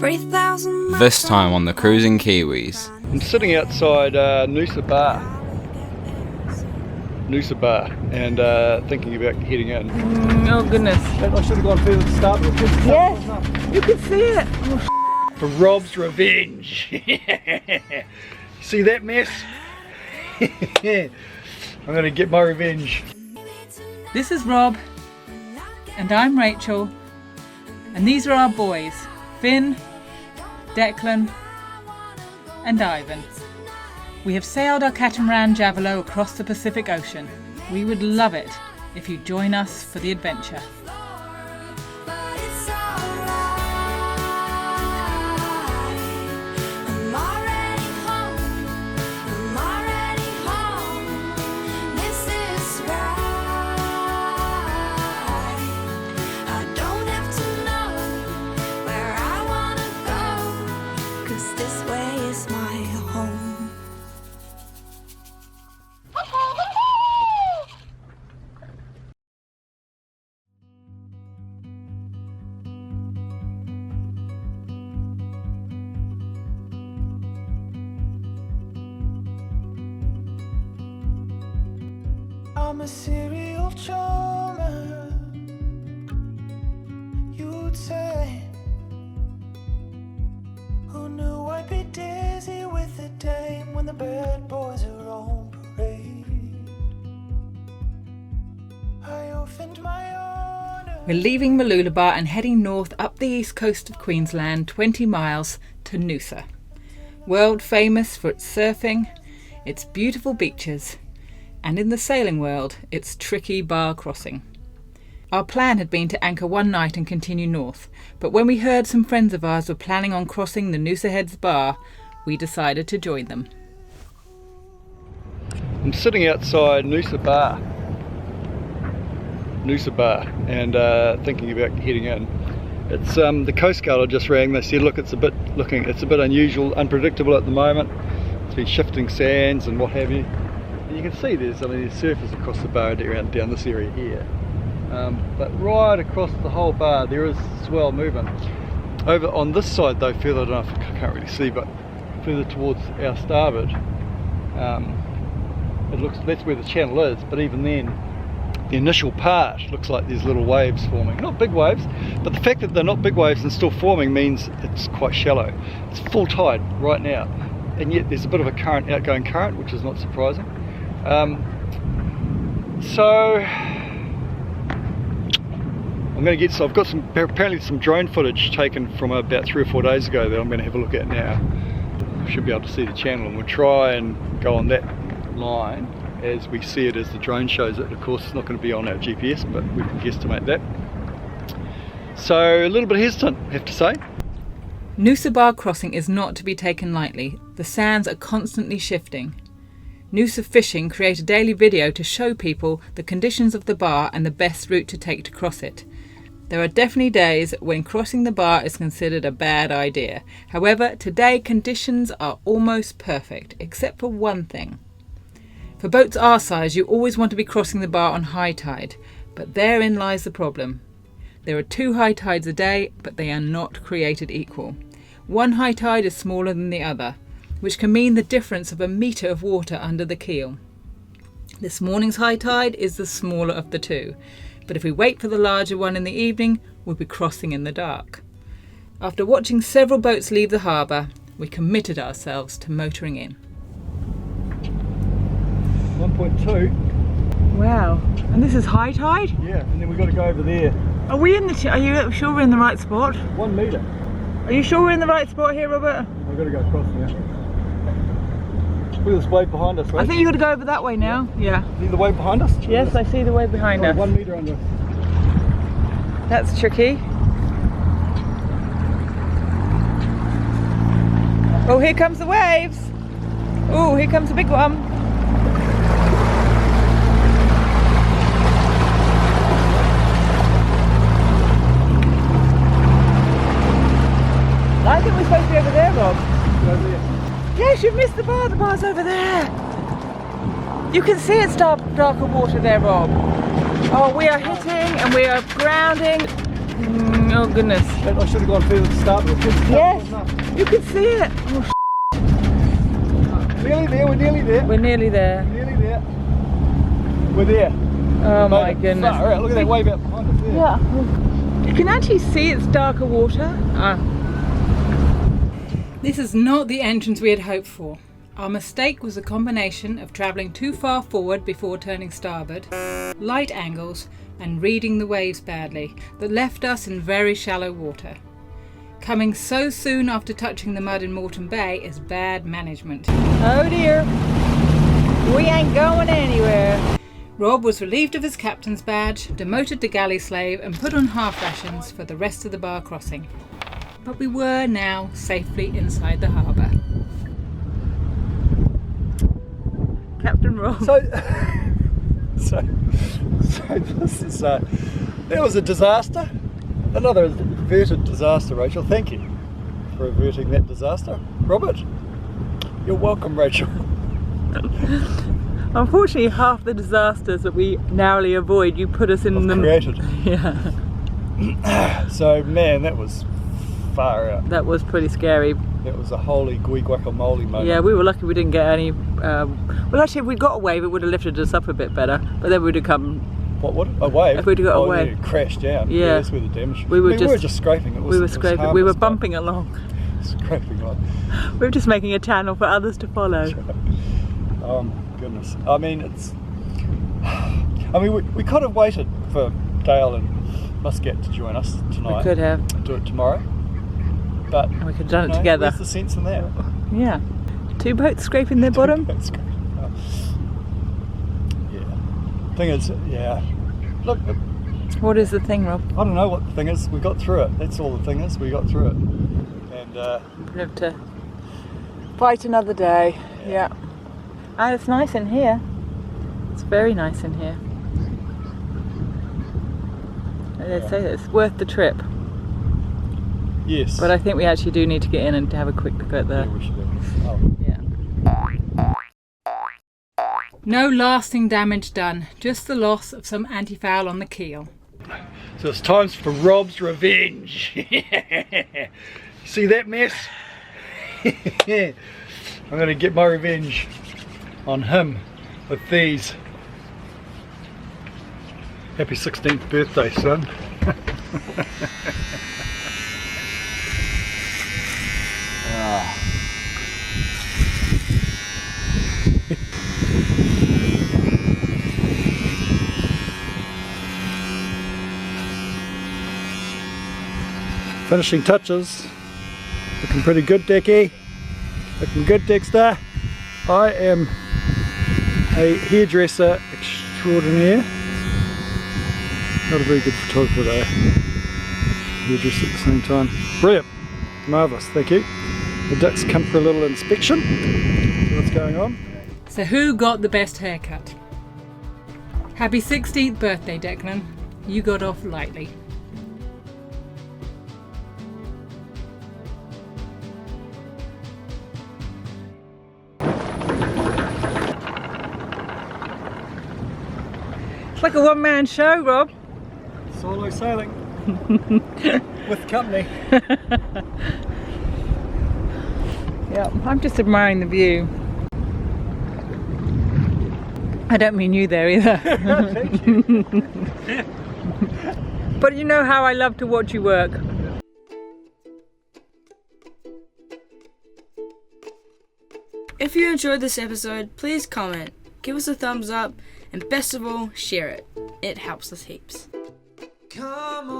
This time on the cruising Kiwis. I'm sitting outside Noosa Bar, and thinking about heading in. Oh goodness. I should have gone further to start with. Yes, you can see it. For Rob's revenge. See that mess? I'm gonna get my revenge. This is Rob, and I'm Rachel, and these are our boys, Finn, Declan, and Ivan. We have sailed our catamaran Javelot across the Pacific Ocean. We would love it if you join us for the adventure. I'm a serial charmer, you'd say. Who knew I'd be dizzy with the dame when the bad boys are on parade? I offend my honor. We're leaving Mooloolaba and heading north up the east coast of Queensland, 20 miles to Noosa. World famous for its surfing, its beautiful beaches, and in the sailing world, its tricky bar crossing. Our plan had been to anchor one night and continue north, but when we heard some friends of ours were planning on crossing the Noosa Heads bar, we decided to join them. I'm sitting outside Noosa Bar, and thinking about heading in. It's the Coast Guard I just rang. They said, look, it's a bit unusual, unpredictable at the moment. It's been shifting sands and what have you. You can see there's surfers across the bar down this area here, but right across the whole bar there is swell movement. Over on this side though, further, I don't know if I can't really see, but further towards our starboard, it looks, that's where the channel is, but even then the initial part looks like there's little waves forming. Not big waves, but the fact that they're not big waves and still forming means it's quite shallow. It's full tide right now, and yet there's a bit of a current, outgoing current, which is not surprising. So I'm going to I've got apparently some drone footage taken from about 3 or 4 days ago that I'm going to have a look at now. I should be able to see the channel, and we'll try and go on that line as we see it, as the drone shows it. Of course it's not going to be on our GPS, but we can guesstimate that. So a little bit hesitant, I have to say. Noosa Bar crossing is not to be taken lightly. The sands are constantly shifting. Noosa Fishing create a daily video to show people the conditions of the bar and the best route to take to cross it. There are definitely days when crossing the bar is considered a bad idea. However, today conditions are almost perfect, except for one thing. For boats our size, you always want to be crossing the bar on high tide, but therein lies the problem. There are 2 high tides a day, but they are not created equal. One high tide is smaller than the other, which can mean the difference of a metre of water under the keel. This morning's high tide is the smaller of the 2, but if we wait for the larger one in the evening, we'll be crossing in the dark. After watching several boats leave the harbour, we committed ourselves to motoring in. 1.2. Wow, and this is high tide? Yeah, and then we've got to go over there. Are we in the? Are you sure we're in the right spot? 1 metre. Are you sure we're in the right spot here, Robert? I've got to go across now. Look at this wave behind us, right? I think you've got to go over that way now. Yeah. See the wave behind us? Yes, I see the wave behind us. 1 metre under us. That's tricky. Oh, here comes the waves. Oh, here comes a big one. I think we're supposed to be over there, Rob. Over there. Yes, you've missed the bar. The bar's over there. You can see it's darker water there, Rob. Oh, we are hitting and we are grounding. Oh goodness. I should have gone further to start with. Yes, you can see it. Oh, Nearly there, we're nearly there. we're nearly there. Nearly there. We're there. Oh Made my it. goodness. Far out. Look at that wave out behind us there. Yeah. You can actually see it's darker water. This is not the entrance we had hoped for. Our mistake was a combination of travelling too far forward before turning starboard, light angles, and reading the waves badly that left us in very shallow water. Coming so soon after touching the mud in Moreton Bay is bad management. Oh dear, we ain't going anywhere. Rob was relieved of his captain's badge, demoted to galley slave, and put on half rations for the rest of the bar crossing. But we were now safely inside the harbour. Captain Rob. So this is that was a disaster. Another averted disaster, Rachel. Thank you for averting that disaster. Robert, you're welcome, Rachel. Unfortunately, half the disasters that we narrowly avoid, you put us in them. Created. Yeah. So man, that was far out. That was pretty scary. That was a holy gui guacamole moment. Yeah, we were lucky we didn't get any. Well, actually, if we'd got a wave, it would have lifted us up a bit better. But then we'd have come. What would a wave? If we'd got a wave, it crashed down. Yeah. That's where the damage. We were just scraping. We were scraping. We were bumping along. Scraping on. We were just making a channel for others to follow. Oh goodness. I mean, we could have waited for Dale and Muscat to join us tonight. We could have. And do it tomorrow. But we could have done it together. Where's the sense in that? Yeah. Two boats scraping their bottom. Yeah. Thing is, yeah. Look. What is the thing, Rob? I don't know what the thing is. We got through it. That's all the thing is. We got through it. And we have to fight another day. Yeah. And it's nice in here. It's very nice in here. They say that it's worth the trip. Yes. But I think we actually do need to get in and have a quick look at the... Yeah, we should have. Oh. Yeah. No lasting damage done, just the loss of some anti-foul on the keel. So it's time for Rob's revenge. See that mess? I'm going to get my revenge on him with these. Happy 16th birthday, son. Finishing touches. Looking pretty good, Dickie. Looking good, Dexter. I am a hairdresser extraordinaire. Not a very good photographer though. Hairdresser at the same time. Brilliant. Marvellous, thank you. The ducks come for a little inspection. See what's going on. So who got the best haircut? Happy 16th birthday, Declan. You got off lightly. It's like a one-man show, Rob. Solo sailing. With company. Yeah, I'm just admiring the view. I don't mean you there either. Thank you. But you know how I love to watch you work. If you enjoyed this episode, please comment, give us a thumbs up, and best of all, share it. It helps us heaps. Come